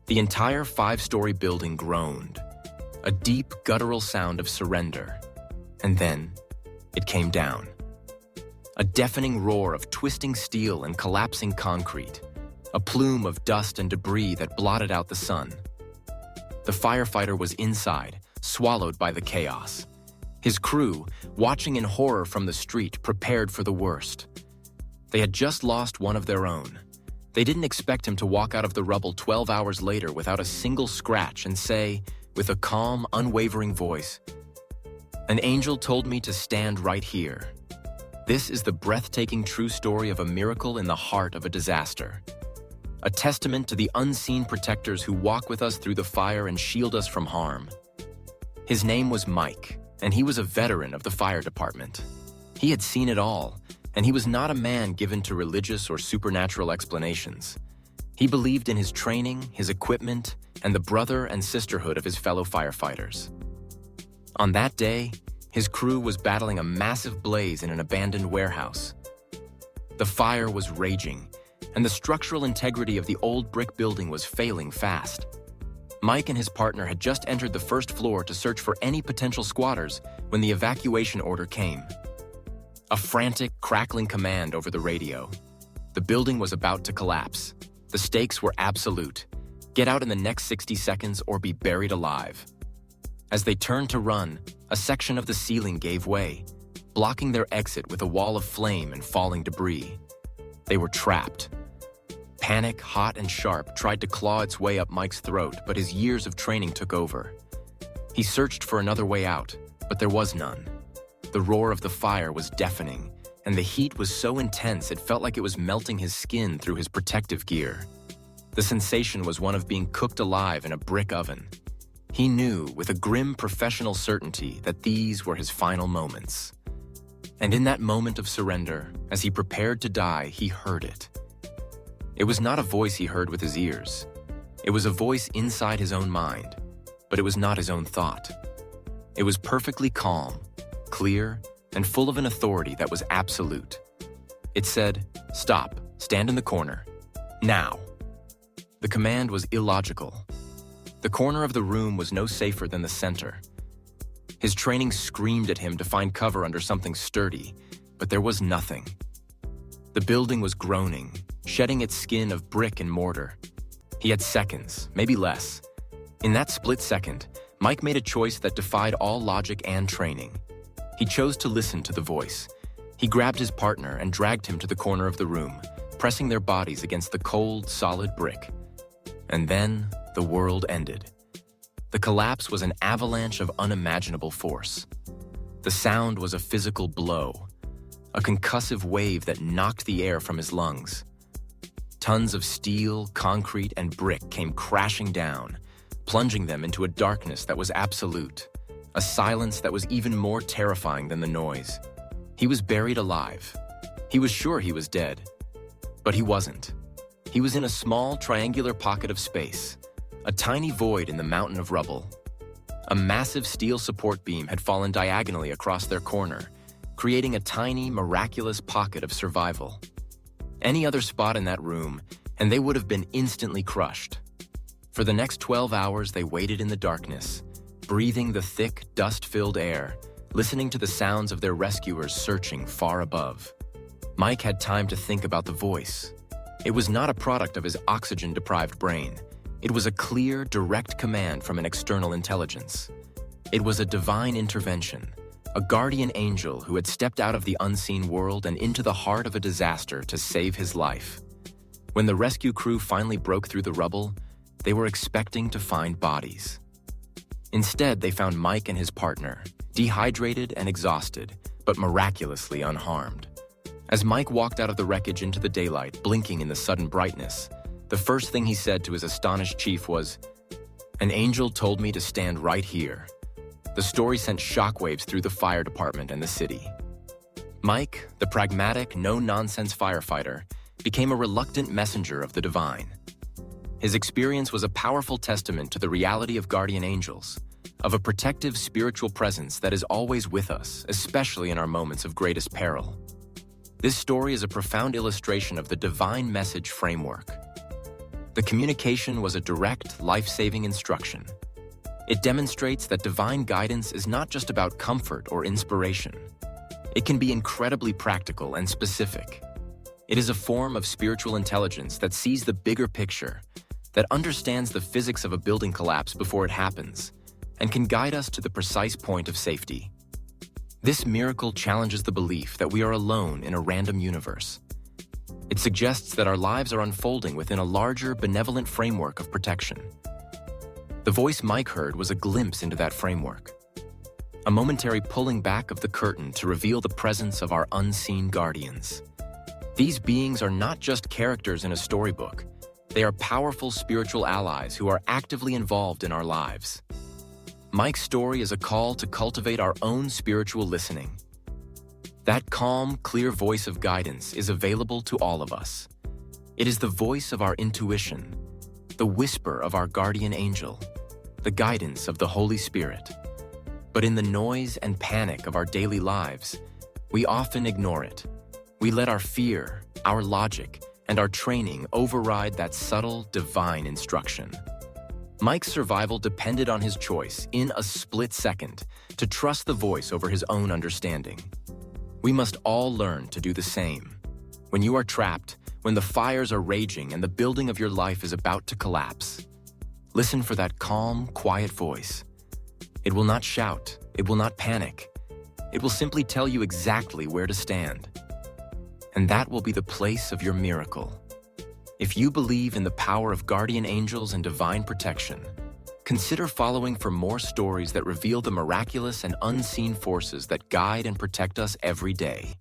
The entire 5-story building groaned, a deep, guttural sound of surrender. And then, it came down. A deafening roar of twisting steel and collapsing concrete, a plume of dust and debris that blotted out the sun. The firefighter was inside, swallowed by the chaos. His crew, watching in horror from the street, prepared for the worst. They had just lost one of their own. They didn't expect him to walk out of the rubble 12 hours later without a single scratch and say, with a calm, unwavering voice, "An angel told me to stand right here." This is the breathtaking true story of a miracle in the heart of a disaster. A testament to the unseen protectors who walk with us through the fire and shield us from harm. His name was Mike, and he was a veteran of the fire department. He had seen it all, and he was not a man given to religious or supernatural explanations. He believed in his training, his equipment, and the brother and sisterhood of his fellow firefighters. On that day, his crew was battling a massive blaze in an abandoned warehouse. The fire was raging, and the structural integrity of the old brick building was failing fast. Mike and his partner had just entered the first floor to search for any potential squatters when the evacuation order came. A frantic, crackling command over the radio. The building was about to collapse. The stakes were absolute. Get out in the next 60 seconds or be buried alive. As they turned to run, a section of the ceiling gave way, blocking their exit with a wall of flame and falling debris. They were trapped. Panic, hot and sharp, tried to claw its way up Mike's throat, but his years of training took over. He searched for another way out, but there was none. The roar of the fire was deafening, and the heat was so intense it felt like it was melting his skin through his protective gear. The sensation was one of being cooked alive in a brick oven. He knew, with a grim professional certainty, that these were his final moments. And in that moment of surrender, as he prepared to die, he heard it. It was not a voice he heard with his ears. It was a voice inside his own mind, but it was not his own thought. It was perfectly calm, clear, and full of an authority that was absolute. It said, "Stop, stand in the corner, now." The command was illogical. The corner of the room was no safer than the center. His training screamed at him to find cover under something sturdy, but there was nothing. The building was groaning, shedding its skin of brick and mortar. He had seconds, maybe less. In that split second, Mike made a choice that defied all logic and training. He chose to listen to the voice. He grabbed his partner and dragged him to the corner of the room, pressing their bodies against the cold, solid brick. And then the world ended. The collapse was an avalanche of unimaginable force. The sound was a physical blow, a concussive wave that knocked the air from his lungs. Tons of steel, concrete, and brick came crashing down, plunging them into a darkness that was absolute, a silence that was even more terrifying than the noise. He was buried alive. He was sure he was dead, but he wasn't. He was in a small, triangular pocket of space, a tiny void in the mountain of rubble. A massive steel support beam had fallen diagonally across their corner, creating a tiny, miraculous pocket of survival. Any other spot in that room, and they would have been instantly crushed. For the next 12 hours, they waited in the darkness, breathing the thick, dust-filled air, listening to the sounds of their rescuers searching far above. Mike had time to think about the voice. It was not a product of his oxygen-deprived brain. It was a clear, direct command from an external intelligence. It was a divine intervention, a guardian angel who had stepped out of the unseen world and into the heart of a disaster to save his life. When the rescue crew finally broke through the rubble, they were expecting to find bodies. Instead, they found Mike and his partner, dehydrated and exhausted, but miraculously unharmed. As Mike walked out of the wreckage into the daylight, blinking in the sudden brightness, the first thing he said to his astonished chief was, "An angel told me to stand right here." The story sent shockwaves through the fire department and the city. Mike, the pragmatic, no-nonsense firefighter, became a reluctant messenger of the divine. His experience was a powerful testament to the reality of guardian angels, of a protective spiritual presence that is always with us, especially in our moments of greatest peril. This story is a profound illustration of the divine message framework. The communication was a direct, life-saving instruction. It demonstrates that divine guidance is not just about comfort or inspiration. It can be incredibly practical and specific. It is a form of spiritual intelligence that sees the bigger picture, that understands the physics of a building collapse before it happens, and can guide us to the precise point of safety. This miracle challenges the belief that we are alone in a random universe. It suggests that our lives are unfolding within a larger, benevolent framework of protection. The voice Mike heard was a glimpse into that framework, a momentary pulling back of the curtain to reveal the presence of our unseen guardians. These beings are not just characters in a storybook. They are powerful spiritual allies who are actively involved in our lives. Mike's story is a call to cultivate our own spiritual listening. That calm, clear voice of guidance is available to all of us. It is the voice of our intuition, the whisper of our guardian angel, the guidance of the Holy Spirit. But in the noise and panic of our daily lives, we often ignore it. We let our fear, our logic, and our training override that subtle, divine instruction. Mike's survival depended on his choice, in a split second, to trust the voice over his own understanding. We must all learn to do the same. When you are trapped, when the fires are raging and the building of your life is about to collapse, listen for that calm, quiet voice. It will not shout, it will not panic. It will simply tell you exactly where to stand. And that will be the place of your miracle. If you believe in the power of guardian angels and divine protection, consider following for more stories that reveal the miraculous and unseen forces that guide and protect us every day.